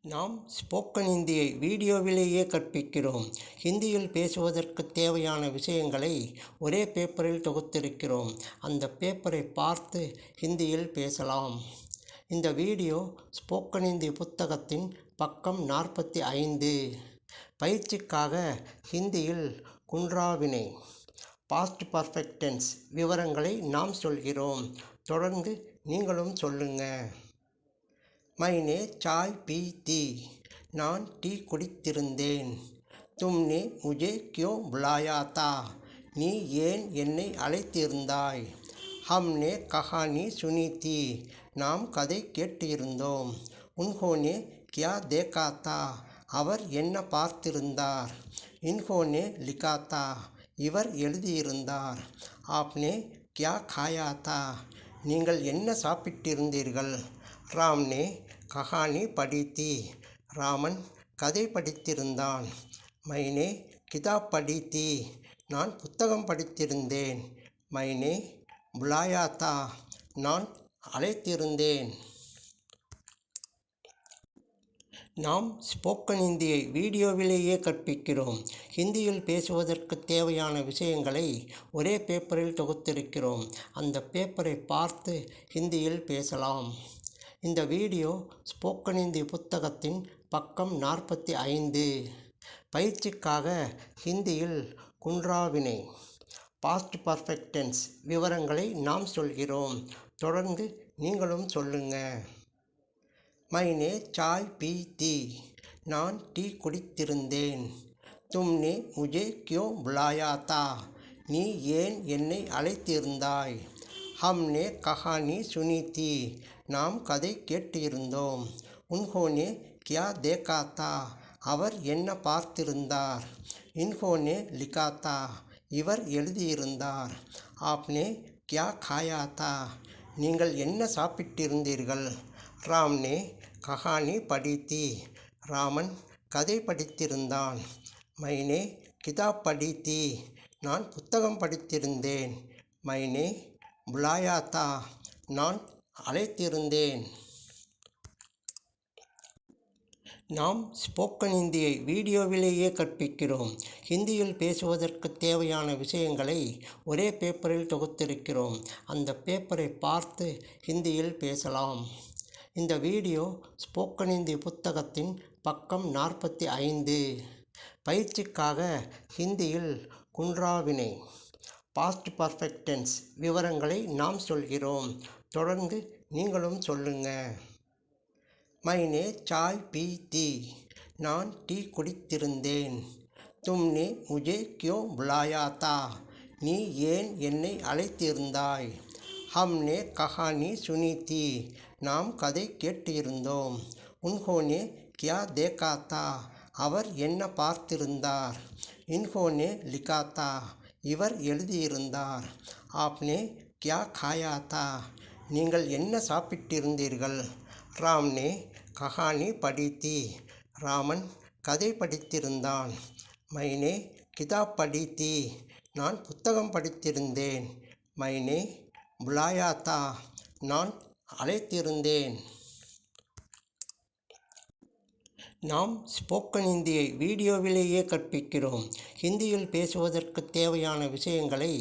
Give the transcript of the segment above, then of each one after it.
நாம் ஸ்போக்கன் ஹிந்தியை வீடியோவிலேயே கற்பிக்கிறோம். ஹிந்தியில் பேசுவதற்கு தேவையான விஷயங்களை ஒரே பேப்பரில் தொகுத்திருக்கிறோம். அந்த பேப்பரை பார்த்து ஹிந்தியில் பேசலாம். இந்த வீடியோ ஸ்போக்கன் ஹிந்தி புத்தகத்தின் பக்கம் 45. பயிற்சிக்காக ஹிந்தியில் குன்றாவினை பாஸ்ட் பர்ஃபெக்ட் டென்ஸ் விவரங்களை நாம் சொல்கிறோம். தொடர்ந்து நீங்களும் சொல்லுங்கள். मैंने चाय पी थी. நான் டீ குடித்திருந்தேன். तुमने मुझे क्यों बुलाया था. நீ ஏன் என்னை அழைத்திருந்தாய். हमने कहानी सुनी थी. நாம் கதை கேட்டிருந்தோம். उन्होंने क्या देखा था. அவர் என்ன பார்த்திருந்தார். इन्होंने लिखा था. இவர் எழுதியிருந்தார். आपने क्या खाया था. நீங்கள் என்ன சாப்பிட்டிருந்தீர்கள். राम ने कहानी पढ़ी थी. ராமன் கதை படித்திருந்தான். मैंने किताब पढ़ी थी. நான் புத்தகம் படித்திருந்தேன். मैंने बुलाया था. நான் அழைத்திருந்தேன். நாம் ஸ்போக்கன் ஹிந்தியை வீடியோவிலேயே கற்பிக்கிறோம். ஹிந்தியில் பேசுவதற்கு தேவையான விஷயங்களை ஒரே பேப்பரில் தொகுத்திருக்கிறோம். அந்த பேப்பரை பார்த்து ஹிந்தியில் பேசலாம். இந்த வீடியோ ஸ்போக்கன் ஹிந்தி புத்தகத்தின் பக்கம் 45. பயிற்சிக்காக ஹிந்தியில் குன்றாவினை பாஸ்ட் பர்ஃபெக்ட் டென்ஸ் விவரங்களை நாம் சொல்கிறோம். தொடர்ந்து நீங்களும் சொல்லுங்கள். मैंने चाय पी थी. நான் டீ குடித்திருந்தேன். तुमने मुझे क्यों बुलाया था. நீ ஏன் என்னை அழைத்திருந்தாய். हमने कहानी सुनी थी. நாம் கதை கேட்டிருந்தோம். उन्होंने क्या देखा था. அவர் என்ன பார்த்திருந்தார். इन्होंने लिखा था. இவர் எழுதியிருந்தார். आपने क्या खाया था. நீங்கள் என்ன சாப்பிட்டிருந்தீர்கள். राम ने कहानी पढ़ी थी. ராமன் கதை படித்திருந்தான். मैंने किताब पढ़ी थी. நான் புத்தகம் படித்திருந்தேன். मैंने बुलाया था. நான் அழைத்திருந்தேன். நாம் ஸ்போக்கன் ஹிந்தியை வீடியோவிலேயே கற்பிக்கிறோம். ஹிந்தியில் பேசுவதற்கு தேவையான விஷயங்களை ஒரே பேப்பரில் தொகுத்திருக்கிறோம். அந்த பேப்பரை பார்த்து ஹிந்தியில் பேசலாம். இந்த வீடியோ ஸ்போக்கன் ஹிந்தி புத்தகத்தின் பக்கம் 45. பயிற்சிக்காக ஹிந்தியில் குன்றாவினை பாஸ்ட் பர்ஃபெக்ட் டென்ஸ் விவரங்களை நாம் சொல்கிறோம். தொடர்ந்து நீங்களும் சொல்லுங்கள். मैंने चाय पी थी. நான் டீ குடித்திருந்தேன். तुमने मुझे क्यों बुलाया था. நீ ஏன் என்னை அழைத்திருந்தாய். हमने कहानी सुनी थी. நாம் கதை கேட்டிருந்தோம். उन्होंने क्या देखा था. அவர் என்ன பார்த்திருந்தார். इन्होंने लिखा था. இவர் எழுதியிருந்தார். आपने क्या खाया था. நீங்கள் என்ன சாப்பிட்டிருந்தீர்கள். राम ने कहानी पढ़ी थी. ராமன் கதை படித்திருந்தான். मैंने किताब पढ़ी थी. நான் புத்தகம் படித்திருந்தேன். मैंने बुलाया था. நான் அழைத்திருந்தேன். நாம் ஸ்போக்கன் ஹிந்தியை வீடியோவிலேயே கற்பிக்கிறோம். ஹிந்தியில் பேசுவதற்கு தேவையான விஷயங்களை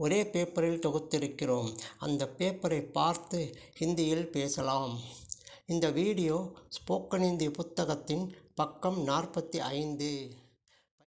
ஒரே பேப்பரில் தொகுத்திருக்கிறோம். அந்த பேப்பரை பார்த்து ஹிந்தியில் பேசலாம். இந்த வீடியோ ஸ்போக்கன் ஹிந்தி புத்தகத்தின் பக்கம் 45.